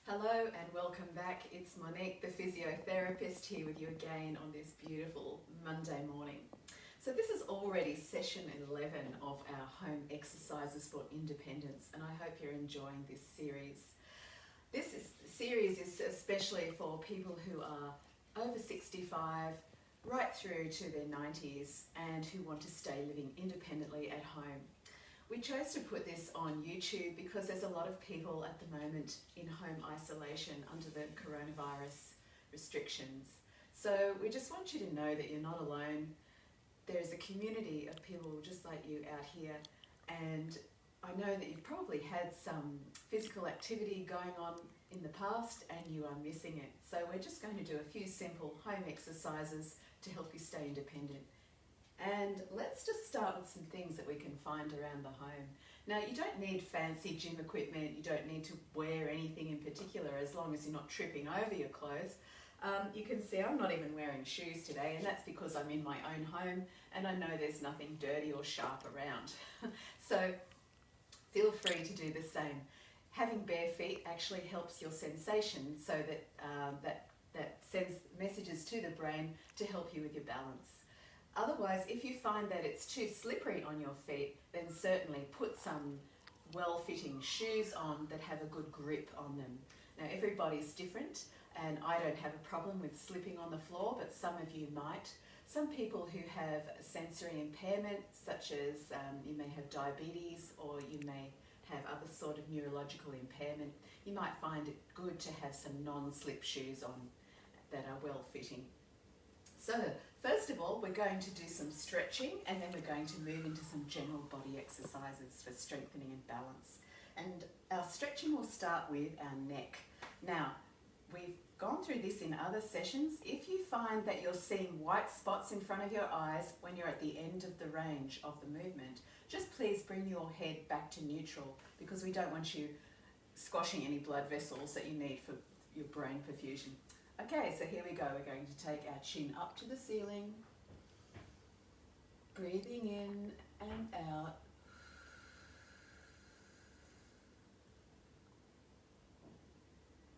Hello and welcome back. It's Monique the Physiotherapist here with you again on this beautiful Monday morning. So this is already session 11 of our home exercises for independence, and I hope you're enjoying this series. Series is especially for people who are over 65 right through to their 90s and who want to stay living independently at home. We chose to put this on YouTube because there's a lot of people at the moment in home isolation under the coronavirus restrictions. So we just want you to know that you're not alone. There's a community of people just like you out here, and I know that you've probably had some physical activity going on in the past and you are missing it. So we're just going to do a few simple home exercises to help you stay independent. And let's just start with some things that we can find around the home. Now, you don't need fancy gym equipment, you don't need to wear anything in particular as long as you're not tripping over your clothes. You can see I'm not even wearing shoes today, and that's because I'm in my own home and I know there's nothing dirty or sharp around. So feel free to do the same. Having bare feet actually helps your sensation, so that sends messages to the brain to help you with your balance. Otherwise, if you find that it's too slippery on your feet, then certainly put some well-fitting shoes on that have a good grip on them. Now, everybody's different, and I don't have a problem with slipping on the floor, but some of you might. Some people who have sensory impairment, such as you may have diabetes or you may have other sort of neurological impairment, you might find it good to have some non-slip shoes on that are well-fitting. So, first of all, we're going to do some stretching, and then we're going to move into some general body exercises for strengthening and balance. And our stretching will start with our neck. Now, we've gone through this in other sessions. If you find that you're seeing white spots in front of your eyes when you're at the end of the range of the movement, just please bring your head back to neutral, because we don't want you squashing any blood vessels that you need for your brain perfusion. Okay, so here we go. We're going to take our chin up to the ceiling, breathing in and out.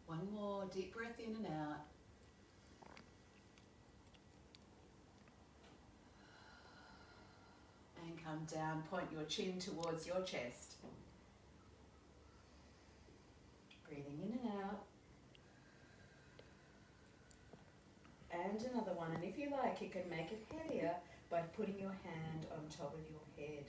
One more deep breath in and out. And come down, point your chin towards your chest. Breathing in and out. And another one, and if you like, you can make it heavier by putting your hand on top of your head.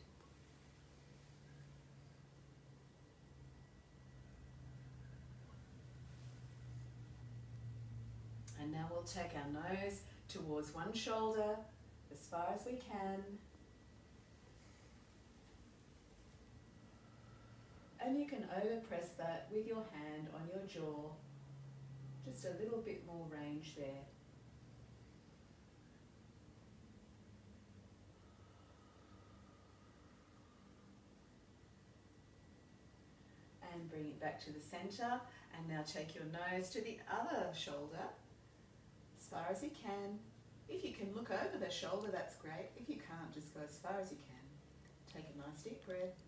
And now we'll take our nose towards one shoulder as far as we can. And you can overpress that with your hand on your jaw. Just a little bit more range there. And bring it back to the center, and now take your nose to the other shoulder as far as you can. If you can look over the shoulder, that's great. If you can't, just go as far as you can. Take a nice deep breath.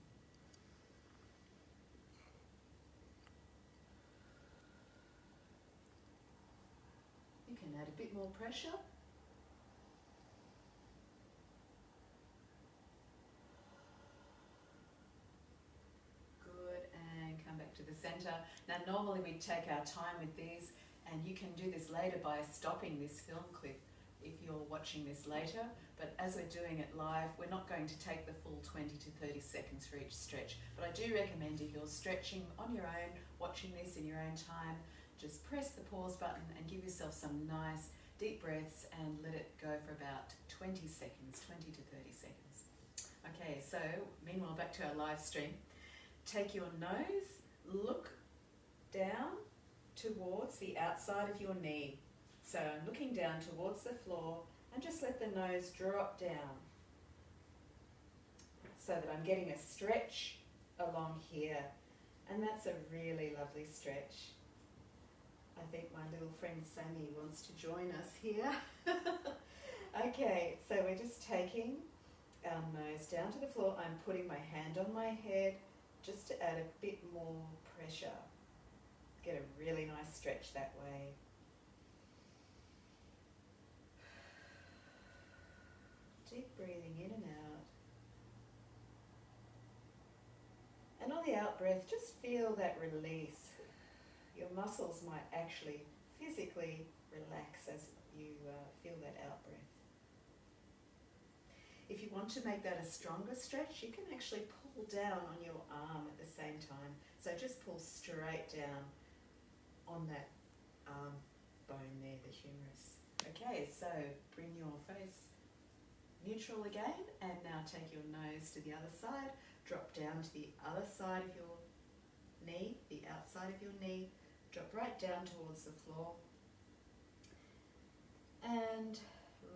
You can add a bit more pressure. To the center. Now, normally we take our time with these, and you can do this later by stopping this film clip if you're watching this later, but as we're doing it live, we're not going to take the full 20 to 30 seconds for each stretch. But I do recommend, if you're stretching on your own, watching this in your own time, just press the pause button and give yourself some nice deep breaths and let it go for about 20 seconds, 20 to 30 seconds. Okay, so meanwhile, back to our live stream. Take your nose, look down towards the outside of your knee. So I'm looking down towards the floor, and just let the nose drop down so that I'm getting a stretch along here. And that's a really lovely stretch. I think my little friend Sammy wants to join us here. Okay, so we're just taking our nose down to the floor. I'm putting my hand on my head just to add a bit more pressure. Get a really nice stretch that way. Deep breathing in and out. And on the out breath, just feel that release. Your muscles might actually physically relax as you feel that out breath. If you want to make that a stronger stretch, you can actually pull down on your arm at the same time. So just pull straight down on that arm bone there, the humerus. Okay, so bring your face neutral again, and now take your nose to the other side. Drop down to the other side of your knee, the outside of your knee. Drop right down towards the floor. And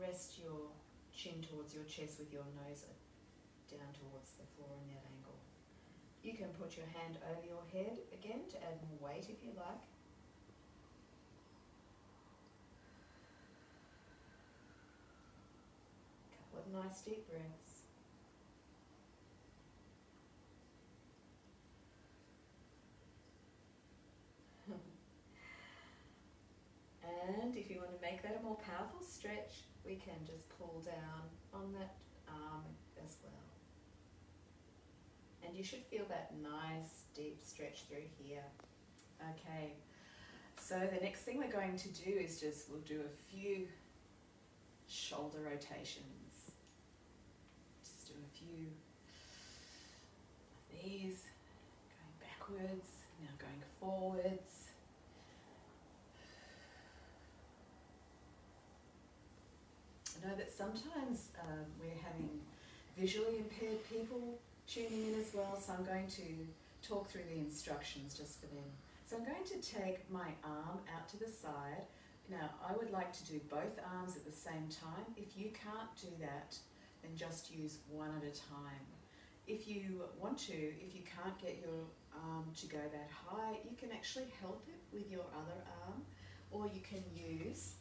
rest your chin towards your chest with your nose down towards the floor in that angle. You can put your hand over your head again to add more weight if you like. A couple of nice deep breaths. And if you want to make that a more powerful stretch, we can just pull down on that arm as well. And you should feel that nice deep stretch through here. Okay, so the next thing we're going to do is we'll do a few shoulder rotations. Just do a few of these, going backwards, now going forwards. I know that sometimes we're having visually impaired people tuning in as well, so I'm going to talk through the instructions just for them. So I'm going to take my arm out to the side. Now I would like to do both arms at the same time. If you can't do that, then just use one at a time. If you want to, if you can't get your arm to go that high, you can actually help it with your other arm, or you can use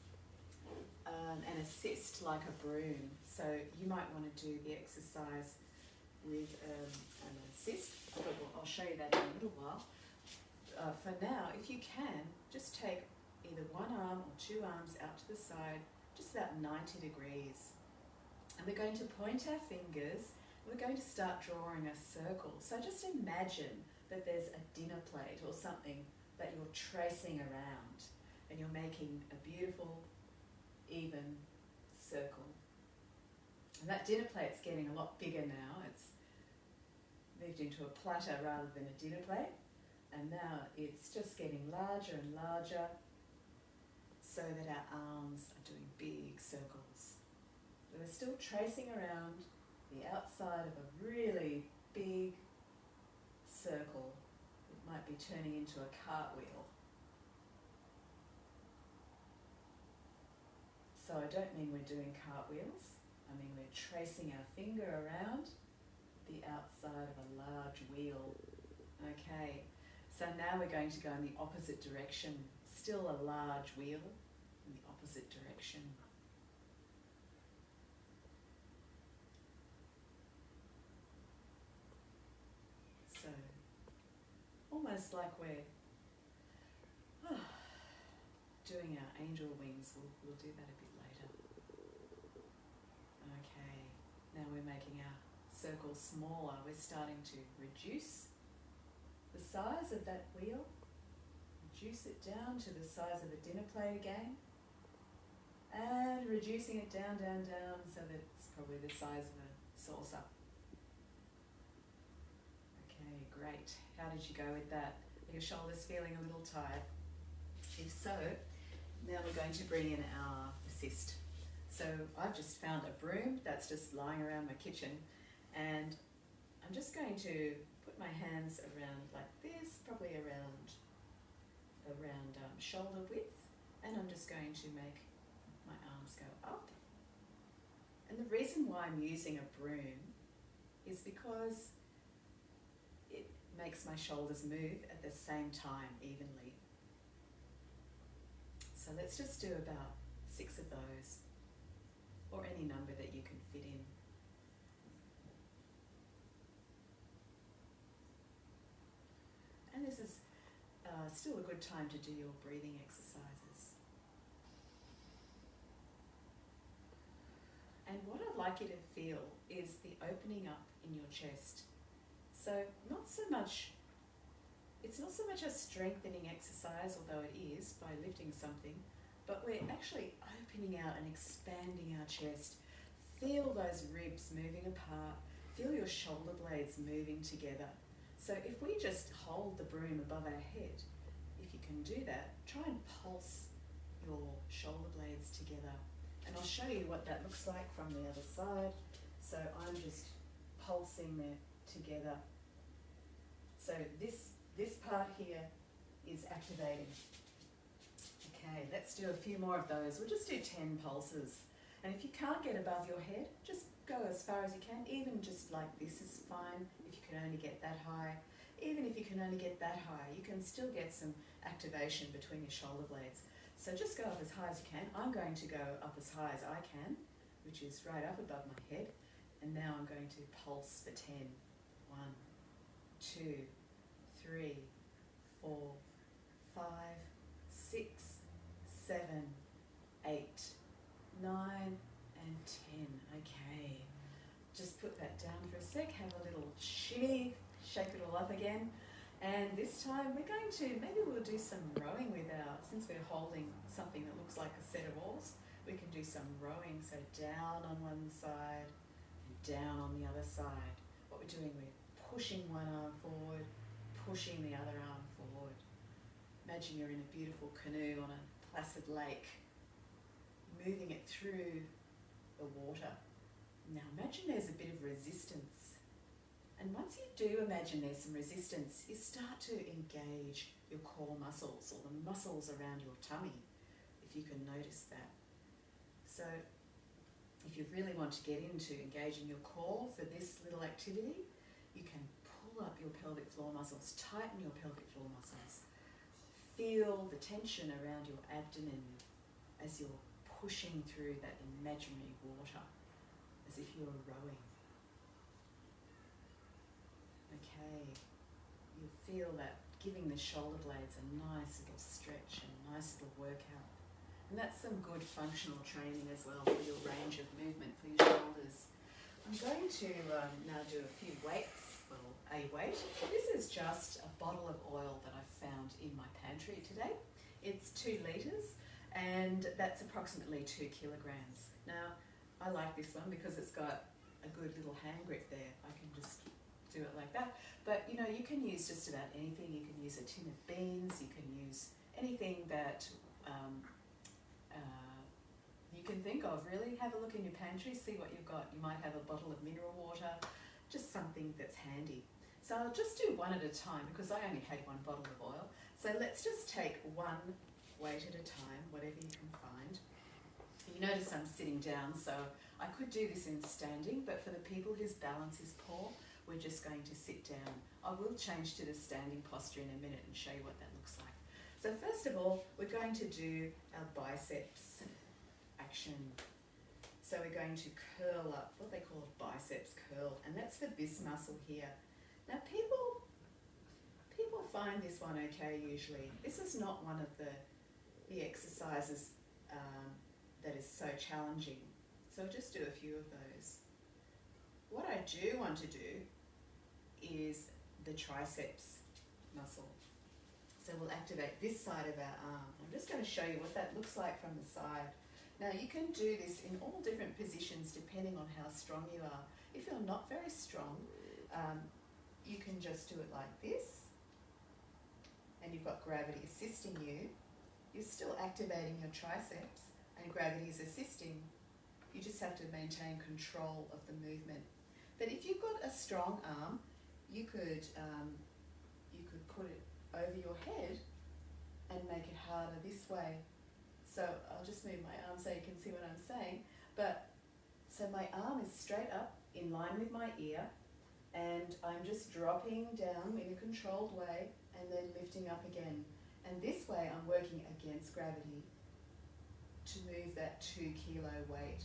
an assist like a broom. So you might want to do the exercise with an assist, but I'll show you that in a little while. For now, if you can, just take either one arm or two arms out to the side, just about 90 degrees. And we're going to point our fingers, we're going to start drawing a circle. So just imagine that there's a dinner plate or something that you're tracing around, and you're making a beautiful even circle. And that dinner plate's getting a lot bigger now. It's moved into a platter rather than a dinner plate, and now it's just getting larger and larger so that our arms are doing big circles. So we're still tracing around the outside of a really big circle. It might be turning into a cartwheel. So I don't mean we're doing cartwheels, I mean we're tracing our finger around the outside of a large wheel. Okay, so now we're going to go in the opposite direction, still a large wheel in the opposite direction. So, almost like we're doing our angel wings. We'll do that a bit later. Okay, now we're making our circle smaller. We're starting to reduce the size of that wheel. Reduce it down to the size of a dinner plate again. And reducing it down, down, down, so that it's probably the size of a saucer. Okay, great. How did you go with that? Are your shoulders feeling a little tired? If so, now we're going to bring in our assist. So I've just found a broom that's just lying around my kitchen, and I'm just going to put my hands around like this, probably around shoulder width, and I'm just going to make my arms go up. And the reason why I'm using a broom is because it makes my shoulders move at the same time evenly. So let's just do about 6 of those, or any number that you can fit in. And this is still a good time to do your breathing exercises. And what I'd like you to feel is the opening up in your chest. So it's not so much a strengthening exercise, although it is by lifting something, but we're actually opening out and expanding our chest. Feel those ribs moving apart. Feel your shoulder blades moving together. So if we just hold the broom above our head, if you can do that, try and pulse your shoulder blades together. And I'll show you what that looks like from the other side. So I'm just pulsing them together. So this part here is activating. Okay, let's do a few more of those. We'll just do 10 pulses. And if you can't get above your head, just go as far as you can. Even just like this is fine if you can only get that high. Even if you can only get that high, you can still get some activation between your shoulder blades. So just go up as high as you can. I'm going to go up as high as I can, which is right up above my head. And now I'm going to pulse for 10. 1, 2, 3, 4, 5, 6, 7, 8, 9, and 10. Okay. Just put that down for a sec. Have a little shimmy. Shake it all up again. And this time we're going to, maybe we'll do some rowing with since we're holding something that looks like a set of oars, we can do some rowing. So down on one side and down on the other side. What we're doing, we're pushing one arm forward, pushing the other arm forward. Imagine you're in a beautiful canoe on a placid lake, moving it through the water. Now imagine there's a bit of resistance. And once you do imagine there's some resistance, you start to engage your core muscles or the muscles around your tummy, if you can notice that. So if you really want to get into engaging your core for this little activity, you can pull up your pelvic floor muscles, tighten your pelvic floor muscles. Feel the tension around your abdomen as you're pushing through that imaginary water, as if you were rowing. Okay, you feel that giving the shoulder blades a nice little stretch and a nice little workout. And that's some good functional training as well for your range of movement for your shoulders. I'm going to now do a few weights. Well, a weight. This is just a bottle of oil that I found in my pantry today. It's 2 litres and that's approximately 2 kilograms. Now, I like this one because it's got a good little hand grip there. I can just do it like that. But you know, you can use just about anything. You can use a tin of beans, you can use anything that you can think of, really. Have a look in your pantry, see what you've got. You might have a bottle of mineral water, just something that's handy. So I'll just do one at a time because I only had 1 bottle of oil. So let's just take 1 weight at a time, whatever you can find. You notice I'm sitting down, so I could do this in standing, but for the people whose balance is poor, we're just going to sit down. I will change to the standing posture in a minute and show you what that looks like. So first of all, we're going to do our biceps action. So we're going to curl up, what they call a biceps curl, and that's for this muscle here. Now people find this one okay usually. This is not one of the exercises that is so challenging. So I'll just do a few of those. What I do want to do is the triceps muscle. So we'll activate this side of our arm. I'm just going to show you what that looks like from the side. Now you can do this in all different positions depending on how strong you are. If you're not very strong, you can just do it like this, and you've got gravity assisting you. You're still activating your triceps and gravity is assisting. You just have to maintain control of the movement. But if you've got a strong arm, you could put it over your head and make it harder this way. So I'll just move my arm so you can see what I'm saying. But so my arm is straight up in line with my ear, and I'm just dropping down in a controlled way and then lifting up again. And this way I'm working against gravity to move that 2 kilo weight.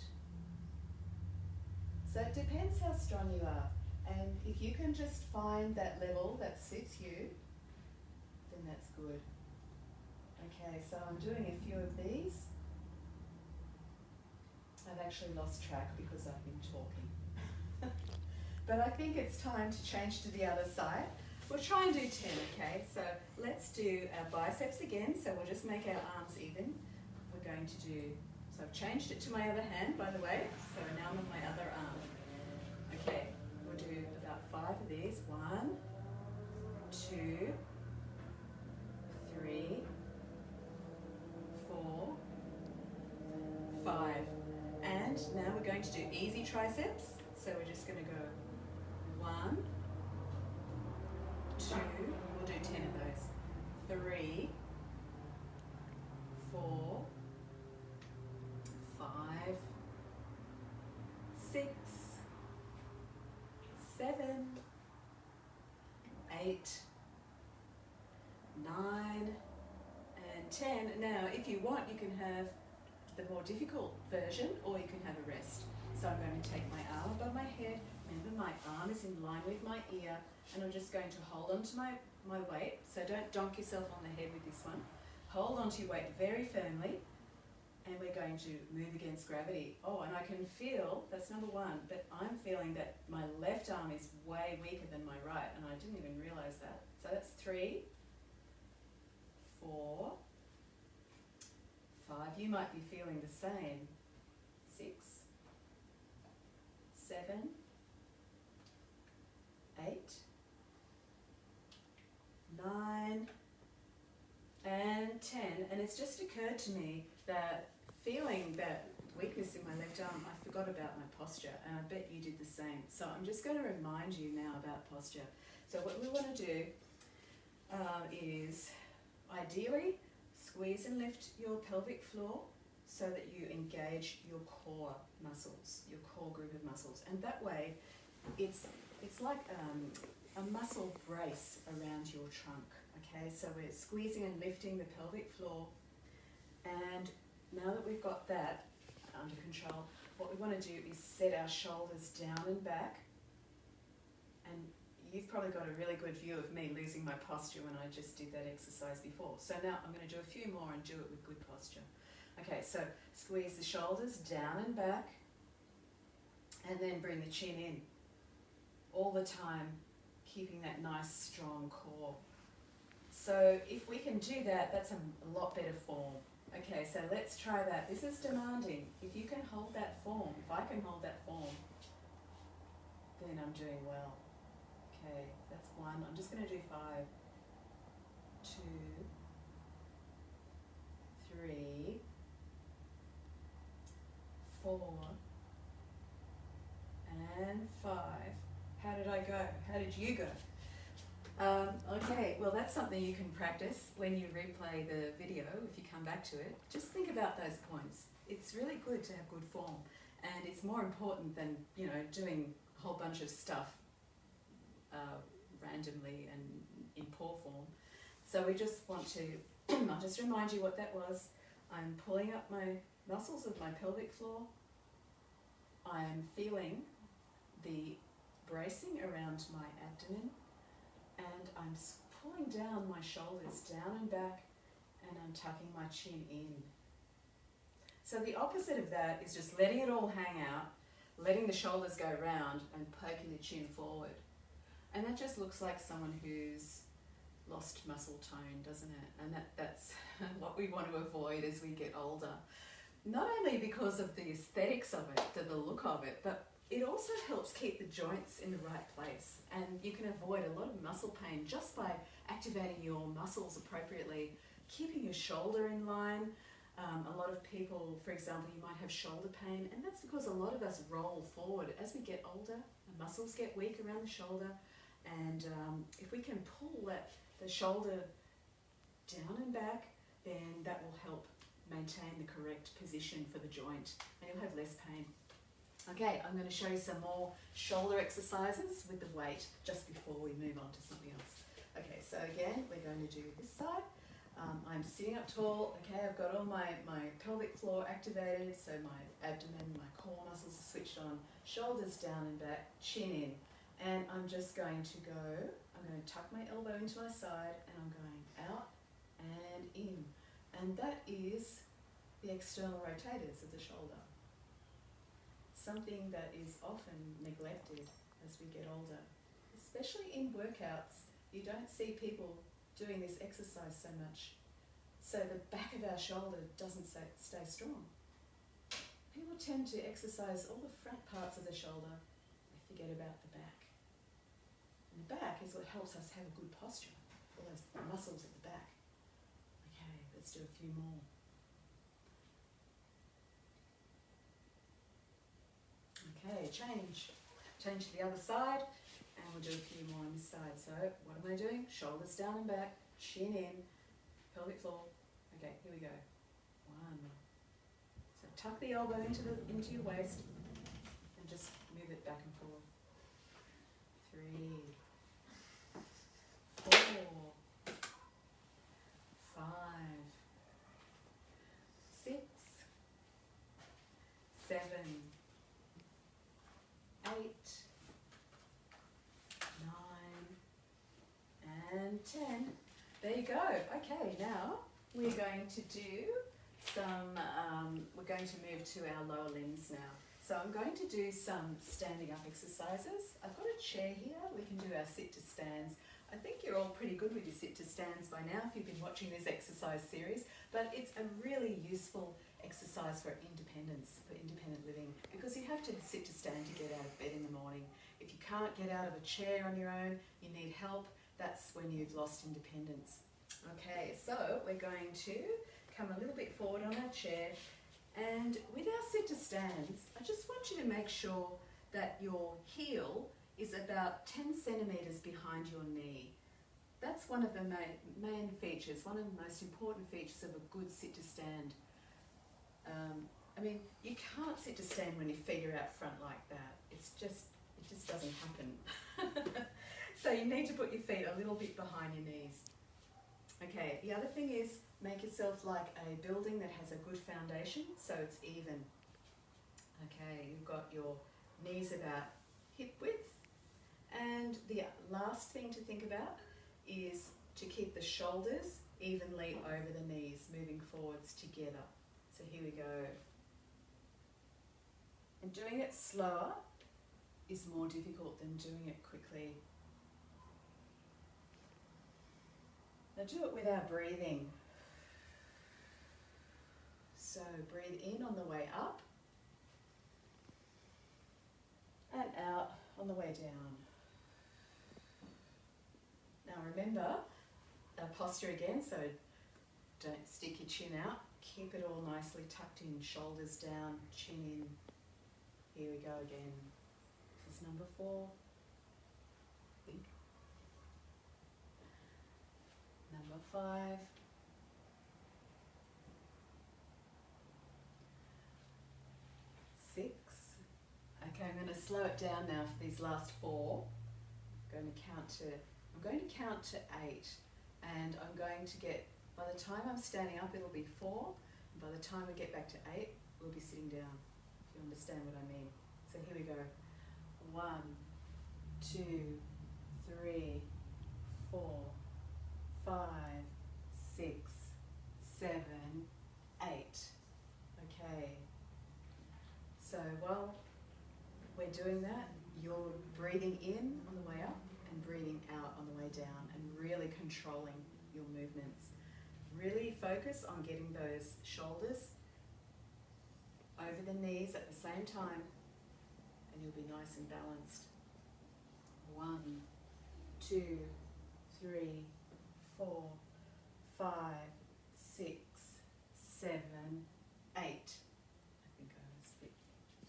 So it depends how strong you are. And if you can just find that level that suits you, then then that's good. Okay, so I'm doing a few of these. I've actually lost track because I've been talking. But I think it's time to change to the other side. We'll try and do 10, okay? So let's do our biceps again. So we'll just make our arms even. We're going to do, so I've changed it to my other hand, by the way. So now I'm on my other arm. Okay, we'll do about 5 of these. 1, 2, 3, 4, 5. And now we're going to do easy triceps. So we're just going to go 1, 2, we'll do 10 of those. 3, 4, 5, 6, 7, 8, 9, and 10. Now, if you want, you can have the more difficult version, or you can have a rest. So I'm going to take my arm above my head. Remember, my arm is in line with my ear, and I'm just going to hold on to my weight. So don't donk yourself on the head with this one. Hold on to your weight very firmly, and we're going to move against gravity. Oh, and I can feel, that's number 1, but I'm feeling that my left arm is way weaker than my right, and I didn't even realize that. So that's 3, 4, 5. You might be feeling the same. 6, 7, 8, 9, and 10. And it's just occurred to me that feeling that weakness in my left arm, I forgot about my posture, and I bet you did the same. So I'm just going to remind you now about posture. So what we want to do is ideally squeeze and lift your pelvic floor so that you engage your core muscles, your core group of muscles. And that way, it's like a muscle brace around your trunk, okay? So we're squeezing and lifting the pelvic floor. And now that we've got that under control, what we want to do is set our shoulders down and back. And you've probably got a really good view of me losing my posture when I just did that exercise before. So now I'm going to do a few more and do it with good posture. Okay, so squeeze the shoulders down and back, and then bring the chin in. All the time, keeping that nice strong core. So if we can do that, that's a lot better form. Okay, so let's try that. This is demanding. If you can hold that form, if I can hold that form, then I'm doing well. Okay, that's 1. I'm just going to do 5, 2, 3, 4, and 5. How did I go? How did you go? Okay, well that's something you can practice when you replay the video, if you come back to it. Just think about those points. It's really good to have good form, and it's more important than, you know, doing a whole bunch of stuff randomly and in poor form. So we just want to, I'll just remind you what that was. I'm pulling up my muscles of my pelvic floor. I'm feeling the bracing around my abdomen, and I'm pulling down my shoulders down and back, and I'm tucking my chin in. So the opposite of that is just letting it all hang out, letting the shoulders go round and poking the chin forward. And that just looks like someone who's lost muscle tone, doesn't it? And that's what we want to avoid as we get older. Not only because of the aesthetics of it, the look of it, but it also helps keep the joints in the right place. And you can avoid a lot of muscle pain just by activating your muscles appropriately, keeping your shoulder in line. A lot of people, for example, you might have shoulder pain, and that's because a lot of us roll forward. As we get older, the muscles get weak around the shoulder, and if we can pull the shoulder down and back, then that will help maintain the correct position for the joint, and you'll have less pain. Okay, I'm going to show you some more shoulder exercises with the weight just before we move on to something else. Okay, so again, we're going to do this side. I'm sitting up tall. Okay, I've got all my pelvic floor activated, so my abdomen, my core muscles are switched on, shoulders down and back, chin in. And I'm just going to go, I'm going to tuck my elbow into my side, and I'm going out and in. And that is the external rotators of the shoulder. Something that is often neglected as we get older. Especially in workouts, you don't see people doing this exercise so much. So the back of our shoulder doesn't stay strong. People tend to exercise all the front parts of the shoulder. They forget about the back. And the back is what helps us have a good posture. All those muscles at the back. Okay, let's do a few more. Okay, change. Change to the other side, and we'll do a few more on this side. So, what am I doing? Shoulders down and back, chin in, pelvic floor. Okay, here we go. 1. So tuck the elbow into your waist, and just move it back and forth. 3, 4, 5, 6, 7, 8, 9, and 10. There you go. Okay, now we're going to do we're going to move to our lower limbs now. So I'm going to do some standing up exercises. I've got a chair here. We can do our sit to stands. I think you're all pretty good with your sit to stands by now if you've been watching this exercise series, but it's a really useful exercise for independence, for independent living, because you have to sit to stand to get out of bed in the morning. If you can't get out of a chair on your own, you need help, that's when you've lost independence. Okay, so we're going to come a little bit forward on our chair, and with our sit to stands, I just want you to make sure that your heel is about 10 centimetres behind your knee. That's one of the main features, one of the most important features of a good sit to stand. I mean, you can't sit to stand when your feet are out front like that. It just doesn't happen. So you need to put your feet a little bit behind your knees. Okay, the other thing is make yourself like a building that has a good foundation so it's even. Okay, you've got your knees about hip width. And the last thing to think about is to keep the shoulders evenly over the knees, moving forwards together. So here we go. And doing it slower is more difficult than doing it quickly. Now do it with our breathing. So breathe in on the way up and out on the way down. Now remember our posture again, so don't stick your chin out. Keep it all nicely tucked in, shoulders down, chin in. Here we go again. This is number 4. I think. Number 5. Six. Okay, I'm going to slow it down now for these last 4. I'm going to count to 8, and I'm going to get, by the time I'm standing up it'll be 4, and by the time we get back to 8 we'll be sitting down, if you understand what I mean. So here we go. 1, 2, 3, 4, 5, 6, 7, 8. Okay. So while we're doing that, you're breathing in on the way up and breathing out on the way down, and really controlling your movements. Really focus on getting those shoulders over the knees at the same time, and you'll be nice and balanced. 1, 2, 3, 4, 5, 6, 7, 8. I think I was a bit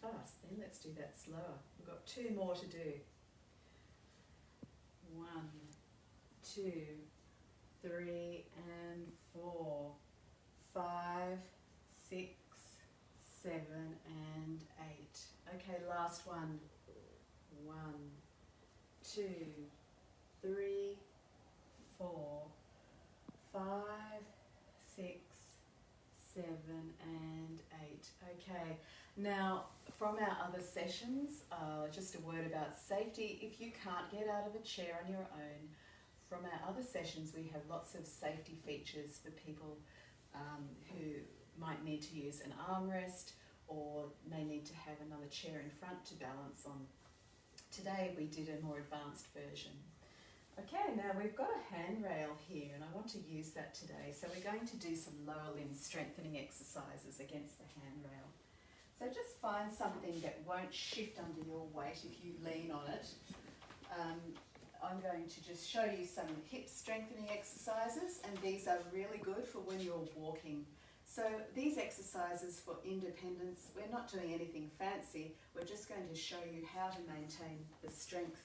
fast then. Let's do that slower. We've got 2 more to do. 1, 2, 3, and 4, 5, 6, 7, and 8. Okay, last one. 1, 2, 3, 4, 5, 6, 7, and 8. Okay, now from our other sessions, just a word about safety. If you can't get out of a chair on your own, from our other sessions, we have lots of safety features for people who might need to use an armrest or may need to have another chair in front to balance on. Today we did a more advanced version. Okay, now we've got a handrail here and I want to use that today. So we're going to do some lower limb strengthening exercises against the handrail. So just find something that won't shift under your weight if you lean on it. I'm going to just show you some hip strengthening exercises, and these are really good for when you're walking. So these exercises for independence, we're not doing anything fancy, we're just going to show you how to maintain the strength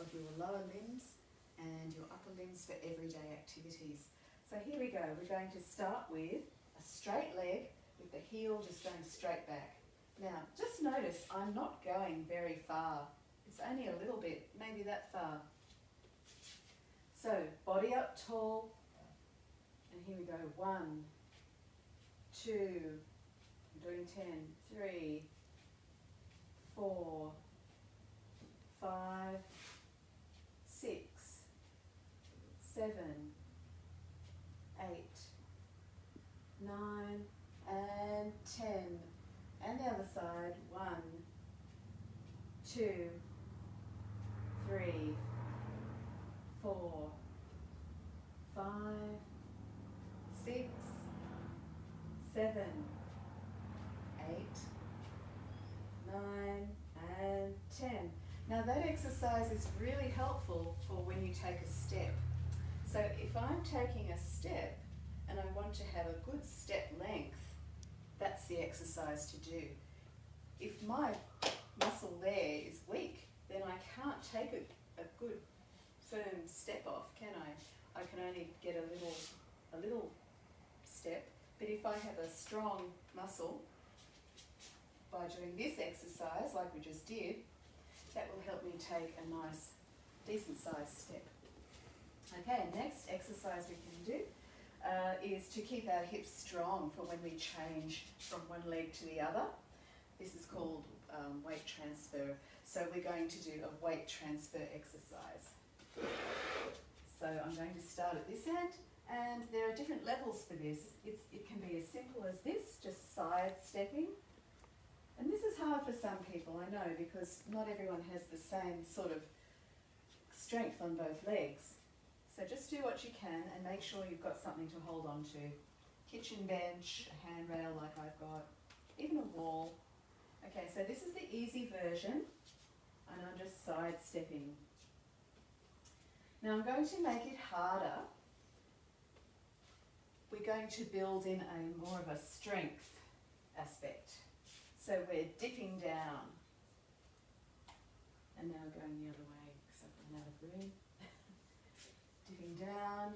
of your lower limbs and your upper limbs for everyday activities. So here we go, we're going to start with a straight leg with the heel just going straight back. Now just notice I'm not going very far, it's only a little bit, maybe that far. So body up tall, and here we go, 1, 2, I'm doing 10, 3, 4, 5, 6, 7, 8, 9, and 10. And the other side, 1, 2, 3, 4, 5, 6, 7, 8, 9, and 10. Now that exercise is really helpful for when you take a step. So if I'm taking a step and I want to have a good step length, that's the exercise to do. If my muscle there is weak, then I can't take a good firm step off, can I? I can only get a little step, but if I have a strong muscle, by doing this exercise, like we just did, that will help me take a nice, decent sized step. Okay, next exercise we can do is to keep our hips strong for when we change from one leg to the other. This is called weight transfer. So we're going to do a weight transfer exercise. So I'm going to start at this end, and there are different levels for this. It can be as simple as this, just side stepping. And this is hard for some people, I know, because not everyone has the same sort of strength on both legs. So just do what you can and make sure you've got something to hold on to. Kitchen bench, a handrail like I've got, even a wall. Okay, so this is the easy version, and I'm just side stepping. Now I'm going to make it harder. We're going to build in a more of a strength aspect. So we're dipping down. And now going the other way because I've run out of room. Dipping down.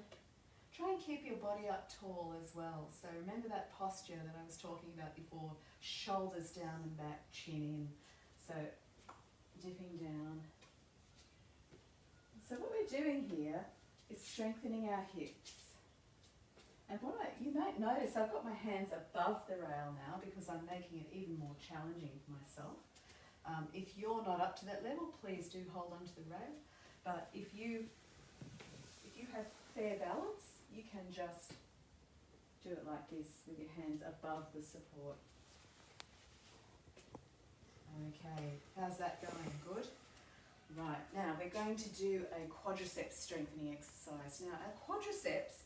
Try and keep your body up tall as well. So remember that posture that I was talking about before. Shoulders down and back, chin in. So dipping down. So what we're doing here is strengthening our hips. And you might notice I've got my hands above the rail now because I'm making it even more challenging for myself. If you're not up to that level, please do hold on to the rail. But if you have fair balance, you can just do it like this with your hands above the support. Okay, how's that going? Good? Right, now we're going to do a quadriceps strengthening exercise. Now our quadriceps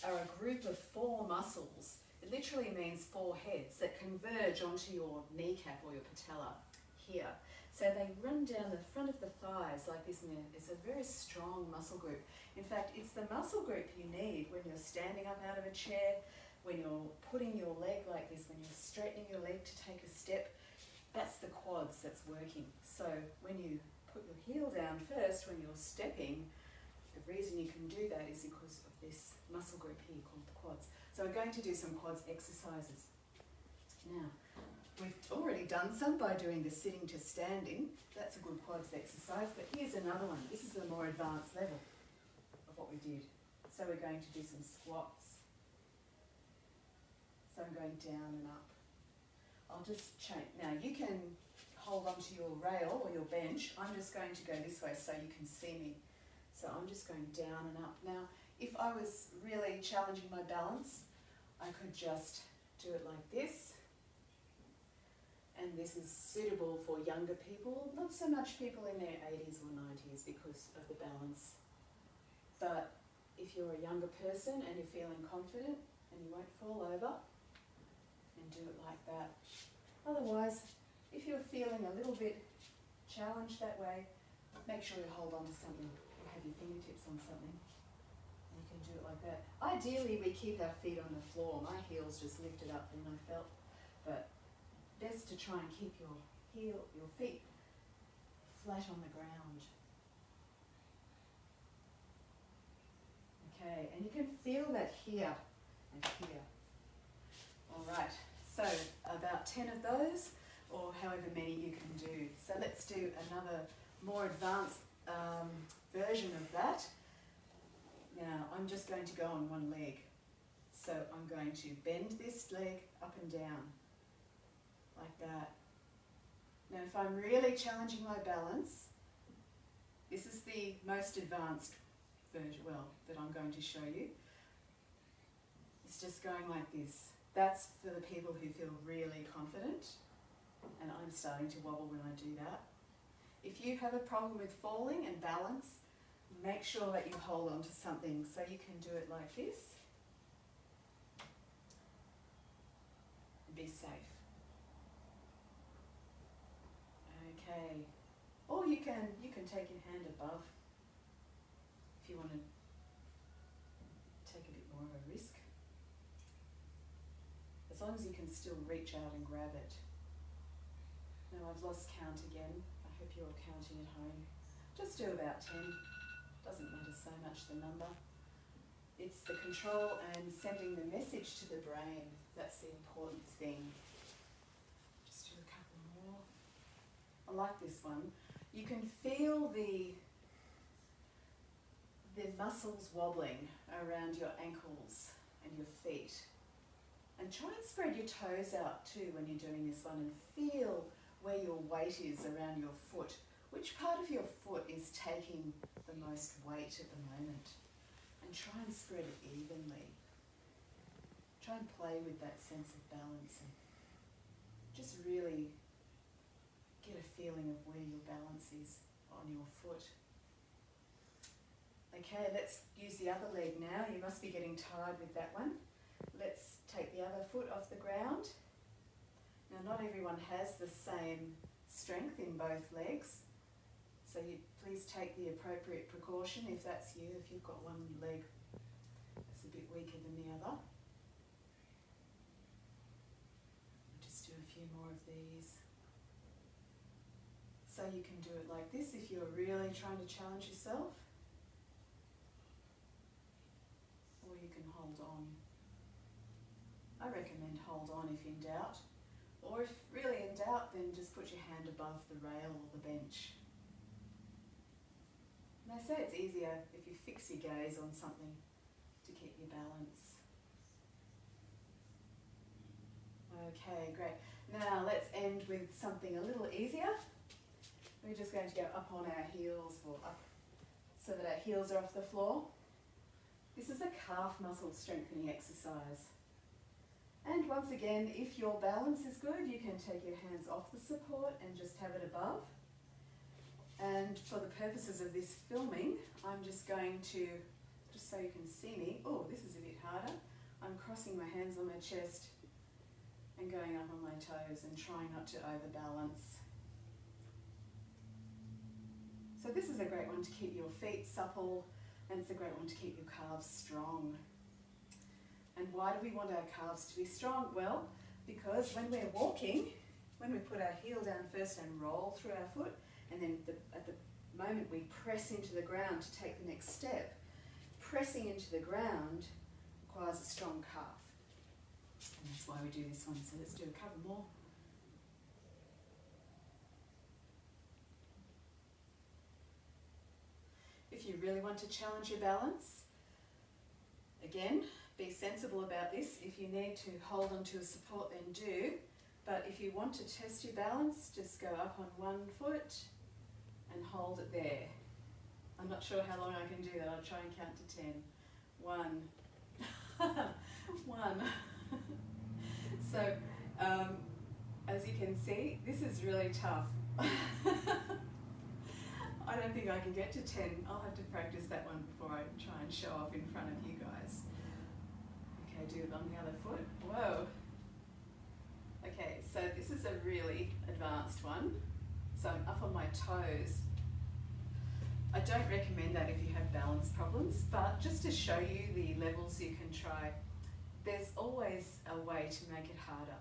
are a group of 4 muscles. It literally means 4 heads that converge onto your kneecap or your patella here. So they run down the front of the thighs like this, and it's a very strong muscle group. In fact, it's the muscle group you need when you're standing up out of a chair, when you're putting your leg like this, when you're straightening your leg to take a step. That's the quads that's working. So when you put your heel down first, when you're stepping, the reason you can do that is because of this muscle group here called the quads. So we're going to do some quads exercises. Now, we've already done some by doing the sitting to standing. That's a good quads exercise, but here's another one. This is a more advanced level of what we did. So we're going to do some squats. So I'm going down and up. I'll just change. Now you can hold onto your rail or your bench. I'm just going to go this way so you can see me. So I'm just going down and up. Now, if I was really challenging my balance, I could just do it like this. And this is suitable for younger people, not so much people in their 80s or 90s because of the balance. But if you're a younger person and you're feeling confident and you won't fall over, and do it like that. Otherwise, if you're feeling a little bit challenged that way, make sure you hold on to something or have your fingertips on something. And you can do it like that. Ideally, we keep our feet on the floor. My heels just lifted up and I felt, but best to try and keep your feet flat on the ground. Okay, and you can feel that here and here. All right, so about 10 of those, or however many you can do. So let's do another more advanced version of that. Now, I'm just going to go on one leg. So I'm going to bend this leg up and down, like that. Now, if I'm really challenging my balance, this is the most advanced version, well, that I'm going to show you. It's just going like this. That's for the people who feel really confident, and I'm starting to wobble when I do that. If you have a problem with falling and balance, make sure that you hold on to something, so you can do it like this. Be safe. Okay. Or you can take your hand above if you want to take a bit more of a risk. As long as you can still reach out and grab it. Now I've lost count again. I hope you're all counting at home. Just do about 10. Doesn't matter so much the number. It's the control and sending the message to the brain. That's the important thing. Just do a couple more. I like this one. You can feel the muscles wobbling around your ankles and your feet. And try and spread your toes out too when you're doing this one, and feel where your weight is around your foot. Which part of your foot is taking the most weight at the moment? And try and spread it evenly. Try and play with that sense of balance and just really get a feeling of where your balance is on your foot. Okay, let's use the other leg now. You must be getting tired with that one. Let's take the other foot off the ground. Now, not everyone has the same strength in both legs, so you please take the appropriate precaution if that's you, if you've got one leg that's a bit weaker than the other. Just do a few more of these. So you can do it like this if you're really trying to challenge yourself, or you can hold on. I recommend hold on if in doubt, or if really in doubt, then just put your hand above the rail or the bench. And I say it's easier if you fix your gaze on something to keep your balance. Okay, great. Now let's end with something a little easier. We're just going to go up on our heels, or up so that our heels are off the floor. This is a calf muscle strengthening exercise. And once again, if your balance is good, you can take your hands off the support and just have it above. And for the purposes of this filming, I'm just going to, just so you can see me, oh, this is a bit harder. I'm crossing my hands on my chest and going up on my toes and trying not to overbalance. So this is a great one to keep your feet supple, and it's a great one to keep your calves strong. And why do we want our calves to be strong? Well, because when we're walking, when we put our heel down first and roll through our foot, and then at the moment we press into the ground to take the next step, pressing into the ground requires a strong calf. And that's why we do this one. So let's do a couple more. If you really want to challenge your balance, again, be sensible about this. If you need to hold onto a support, then do. But if you want to test your balance, just go up on one foot and hold it there. I'm not sure how long I can do that. I'll try and count to 10. 1. 1. So, as you can see, this is really tough. I don't think I can get to 10. I'll have to practice that one before I try and show off in front of you guys. Okay, do it on the other foot. Whoa. Okay, so this is a really advanced one. So I'm up on my toes. I don't recommend that if you have balance problems, but just to show you the levels you can try, there's always a way to make it harder.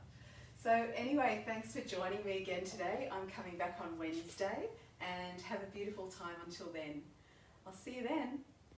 So anyway, thanks for joining me again today. I'm coming back on Wednesday, and have a beautiful time until then. I'll see you then.